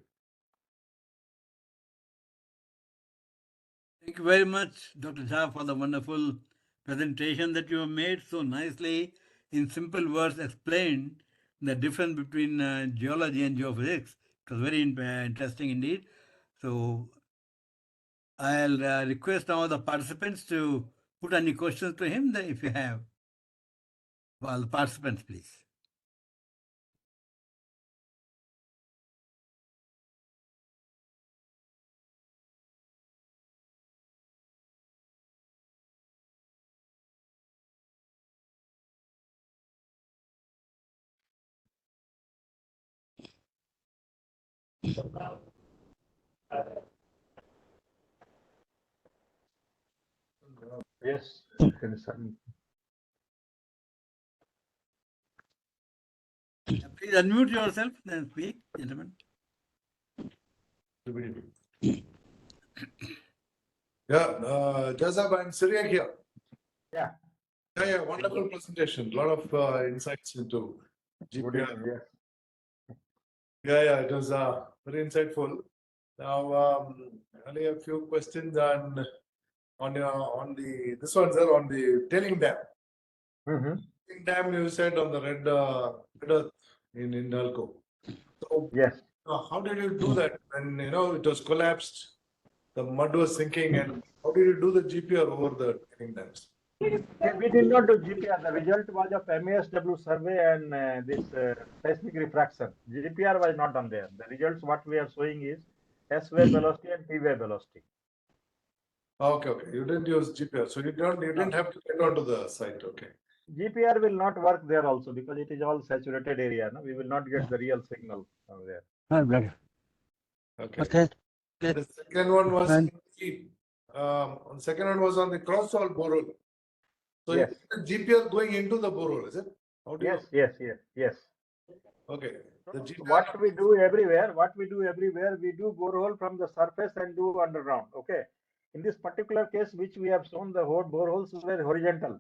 Thank you very much, Dr. Jha, for the wonderful presentation that you have made so nicely, in simple words, explained the difference between geology and geophysics. It was very interesting indeed. So I'll request now the participants to put any questions to him if you have. Well, the participants, please. Yes. Please unmute yourself and speak, gentlemen. Yeah, Jazab, I'm Syriac here. Yeah. Yeah, wonderful presentation. A lot of insights into Good GPR. evening. Yes. Yeah, it was very insightful. Now, only a few questions on the this one, sir, on the tailing dam. Tailing dam, you said on the red earth in Indalco. So, Yes. how did you do that when it was collapsed? The mud was sinking, and how did you do the GPR over the tailing dams? We did not do GPR. The result was of MESW survey and this seismic refraction. GPR was not done there. The results what we are showing is S-wave velocity and P-wave velocity. Okay, okay. You didn't use GPR, so you didn't have to get onto the site. Okay. GPR will not work there also because it is all saturated area. No? We will not get the real signal from there. Okay. Okay. The second one was Fine. the second one was on the cross-wall borehole. So Yes. the GPR going into the borehole, is it? How do Yes, yes, yes, yes. Okay. The So GPR. what we do everywhere, we do borehole from the surface and do underground. Okay. In this particular case, which we have shown, the whole boreholes were horizontal.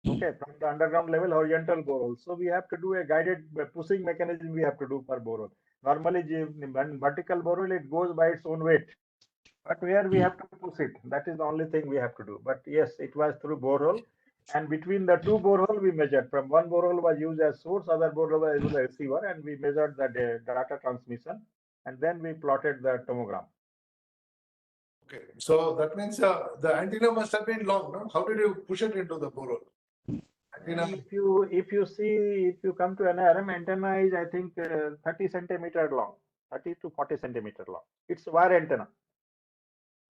Okay, from the underground level, horizontal borehole. So we have to do a guided pushing mechanism. We have to do for borehole. Normally, when vertical borehole, it goes by its own weight. But where we have to push it, that is the only thing we have to do. But yes, it was through borehole. And between the two borehole, we measured. From one borehole was used as source, other borehole was used as receiver, and we measured the data transmission. And then we plotted the tomogram. Okay. So that means the antenna must have been long, no? How did you push it into the borehole? Antenna. If you come to an RM, antenna is I think 30 centimeter long, 30 to 40 centimeter long. It's wire antenna.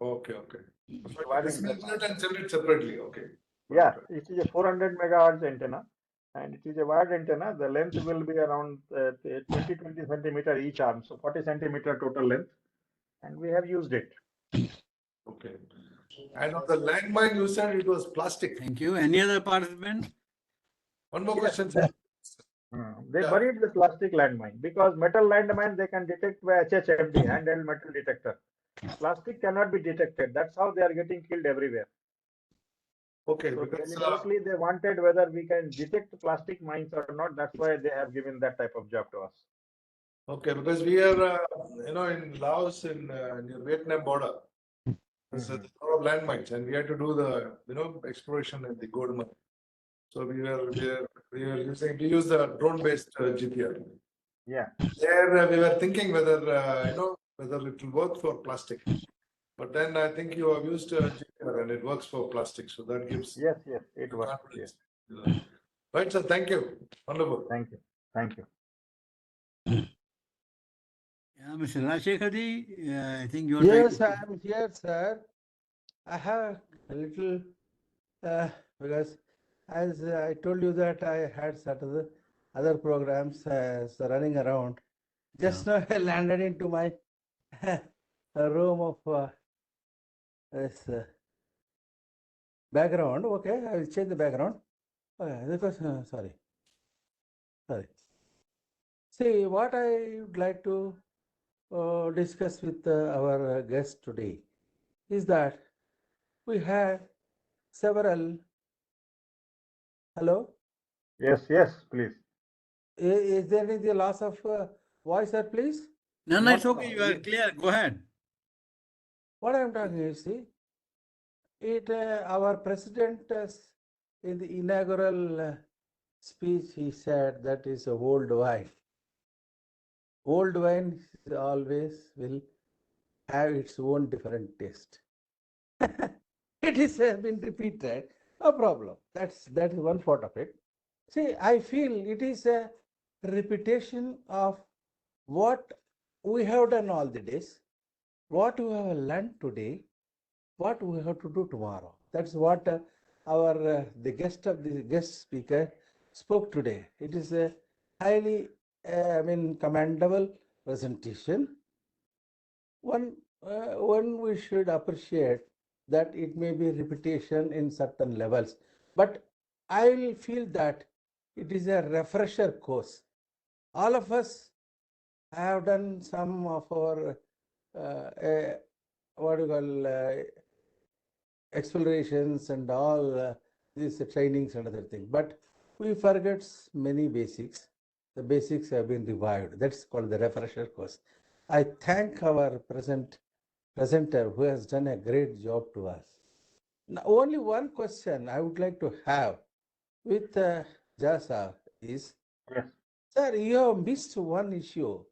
Okay, okay. It's So wire you dismantle antenna. it and sell it separately. Okay. Yeah, it is a 400 megahertz antenna, and it is a wired antenna. The length will be around 20 centimeter each arm, so 40 centimeter total length, and we have used it. Okay. And on the landmine, you said it was plastic. Thank you. Any other participant? One more Yes. question, sir. They Yeah. buried the plastic landmine because metal landmine they can detect by HHMD, handheld metal detector. Plastic cannot be detected. That's how they are getting killed everywhere. Okay, So because deliberately they wanted whether we can detect plastic mines or not. That's why they have given that type of job to us. okay, because we are in Laos in near Vietnam border. There's a lot of landmines, and we had to do the exploration in the gold mine. So we use the drone-based GPR. Yeah. There we were thinking whether whether it will work for plastic. But then I think you have used GPR and it works for plastic, so that gives Yes, yes, it the works. confidence. Yes. Right, sir. Thank you. Wonderful. Thank you. Thank you. Yeah, Mr. Rajshekhar ji, I think you are Yes, trying I am here, sir. I have a little, because as I told you that I had certain other programs running around. Just now I landed into my room of this background. Okay, I will change the background. Okay, because, sorry. See, what I would like to discuss with our guest today is that we had several. Hello? Yes, yes, please. Is there any loss of voice, sir, please? No, No, it's no, okay. no. You are clear. Go ahead. What I'm talking is, see, our president in the inaugural speech, he said that is a old wine. Old wine always will have its own different taste. It is been repeated. No problem. That is one part of it. See, I feel it is a repetition of what we have done all the days, what we have learned today, what we have to do tomorrow. That's what our the guest speaker spoke today. It is a highly, commendable presentation. One we should appreciate that it may be repetition in certain levels, but I will feel that it is a refresher course. All of us have done some of our what do you call explorations and all these trainings and other things, but we forget many basics. The basics have been revived. That's called the refresher course. I thank our presenter who has done a great job to us. Now, only one question I would like to have with Jasa is, Yes. sir, you have missed one issue,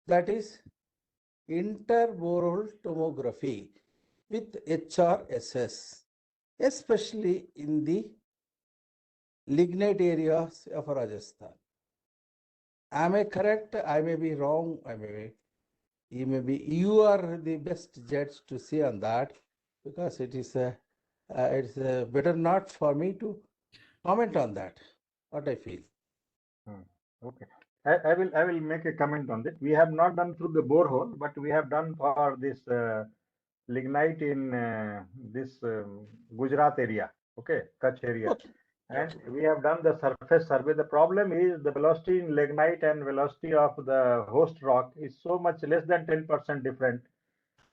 that is interboreal tomography with HRSS, especially in the lignite areas of Rajasthan. Am I correct? I may be wrong. I may be. you are the best judge to say on that, because it's better not for me to comment on that. What I feel. Okay. I will make a comment on this. We have not done through the borehole, but we have done for this lignite in this Gujarat area, okay, Kutch area. Okay. And we have done the surface survey. The problem is the velocity in lignite and velocity of the host rock is so much less than 10% different.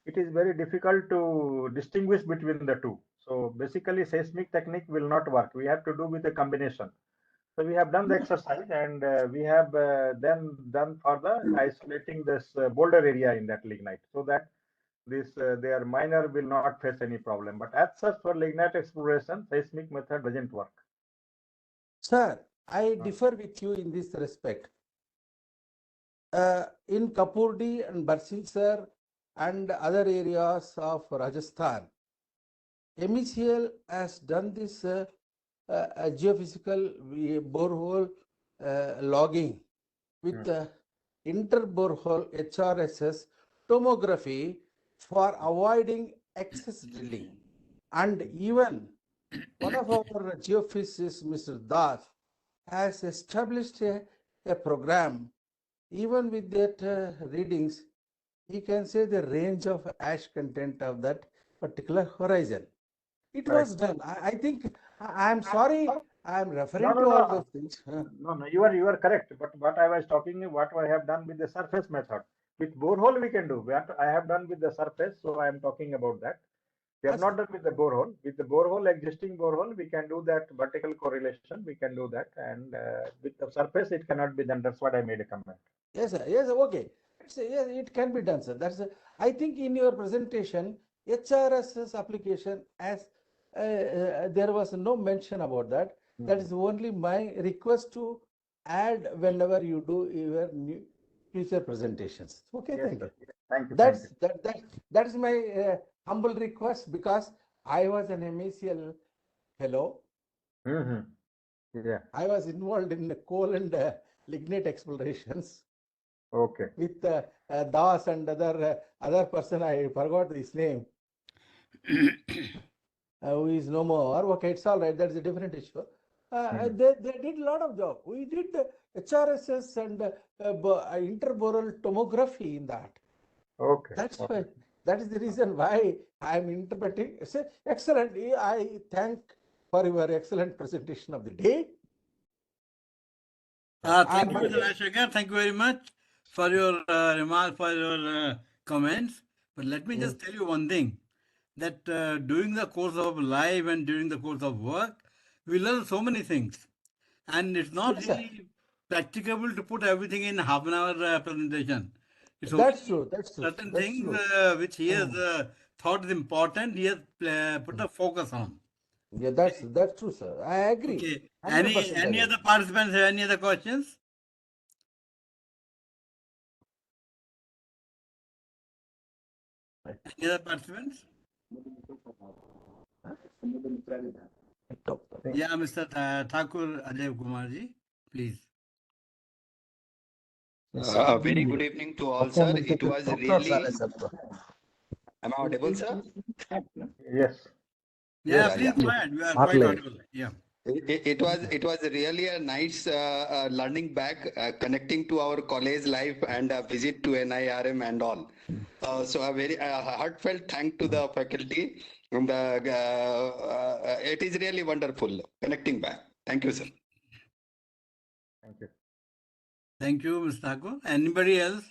It is very difficult to distinguish between the two. So basically seismic technique will not work. We have to do with a combination. So we have done the exercise, and we have then done for the isolating this boulder area in that lignite, so that this their miner will not face any problem. But as such, for lignite exploration, seismic method doesn't work. Sir, I differ with you in this respect. In Kapurdi and Barsingsar and other areas of Rajasthan, MECL has done this geophysical borehole logging with inter-borehole HRSS tomography for avoiding excess drilling. And even one of our geophysicists, Mr. Das, has established a program. Even with that readings, he can say the range of ash content of that particular horizon. It was done. I think, I'm sorry, I'm referring to all those things. No, you are correct. But what I was talking, what I have done with the surface method. With borehole we can do. What I have done with the surface, so I am talking about that. We have not done with the borehole. With the borehole, existing borehole, we can do that vertical correlation. We can do that, and with the surface, it cannot be done. That's what I made a comment. Yes, sir. Yes, okay. Yes, it can be done, sir. I think in your presentation, HRSS application, as there was no mention about that. That is only my request to add whenever you do your future presentations. Okay, Yes, thank sir. you. Thank you. That is my humble request, because I was an MECL fellow. Yeah. I was involved in the coal and lignite explorations. Okay. With Das and other person, I forgot his name, who is no more. Okay, it's all right. That's a different issue. They did a lot of job. We did HRSS and interboreal tomography in that. Okay. That's why. That is the reason why I am interpreting. Excellent. I thank for your excellent presentation of the day. Thank you, Mr. Rajshekar. Thank you very much for your remarks, for your comments. But let me just tell you one thing, that during the course of life and during the course of work, we learn so many things. And it's not Yes, sir. really practicable to put everything in half an hour presentation. It's That's only true. That's true. certain That's things true. which he has thought is important, he has put a focus on. Yeah, that's true, sir. I agree. Okay. 100% Any agree. other participants have any other questions? Any other participants? Yeah, Mr. Thakur Ajay Kumarji, please. Very good evening to all, sir. It was really. Am I audible, sir? Yes. Yeah, please go ahead. You are quite audible. Yeah. It was really a nice learning back, connecting to our college life and a visit to NIRM and all. So a very heartfelt thank to the faculty. And it is really wonderful connecting back. Thank you, sir. Thank you. Thank you, Mr. Thakur. Anybody else?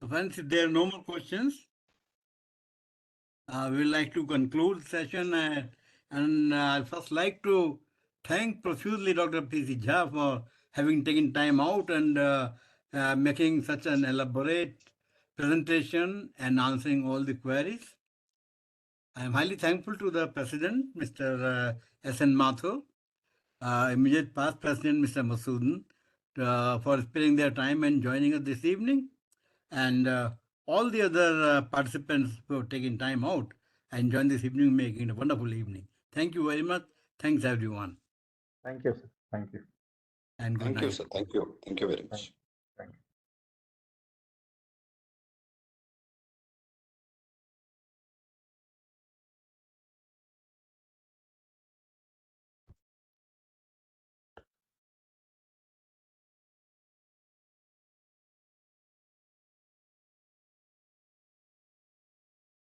So friends, if there are no more questions, we would like to conclude the session. And I'd first like to thank profusely Dr. P.C. Jha for having taken time out and making such an elaborate presentation and answering all the queries. I am highly thankful to the President, Mr. S.N. Mathur, immediate past President, Mr. Masoodan, for sparing their time and joining us this evening, and all the other participants who have taken time out and joined this evening, making it a wonderful evening. Thank you very much. Thanks, everyone. Thank you, sir. Thank you. And good Thank you, night. sir. Thank you. Thank you very much. Thank you.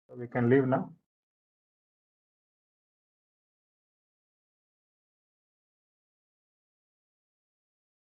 So we can leave now.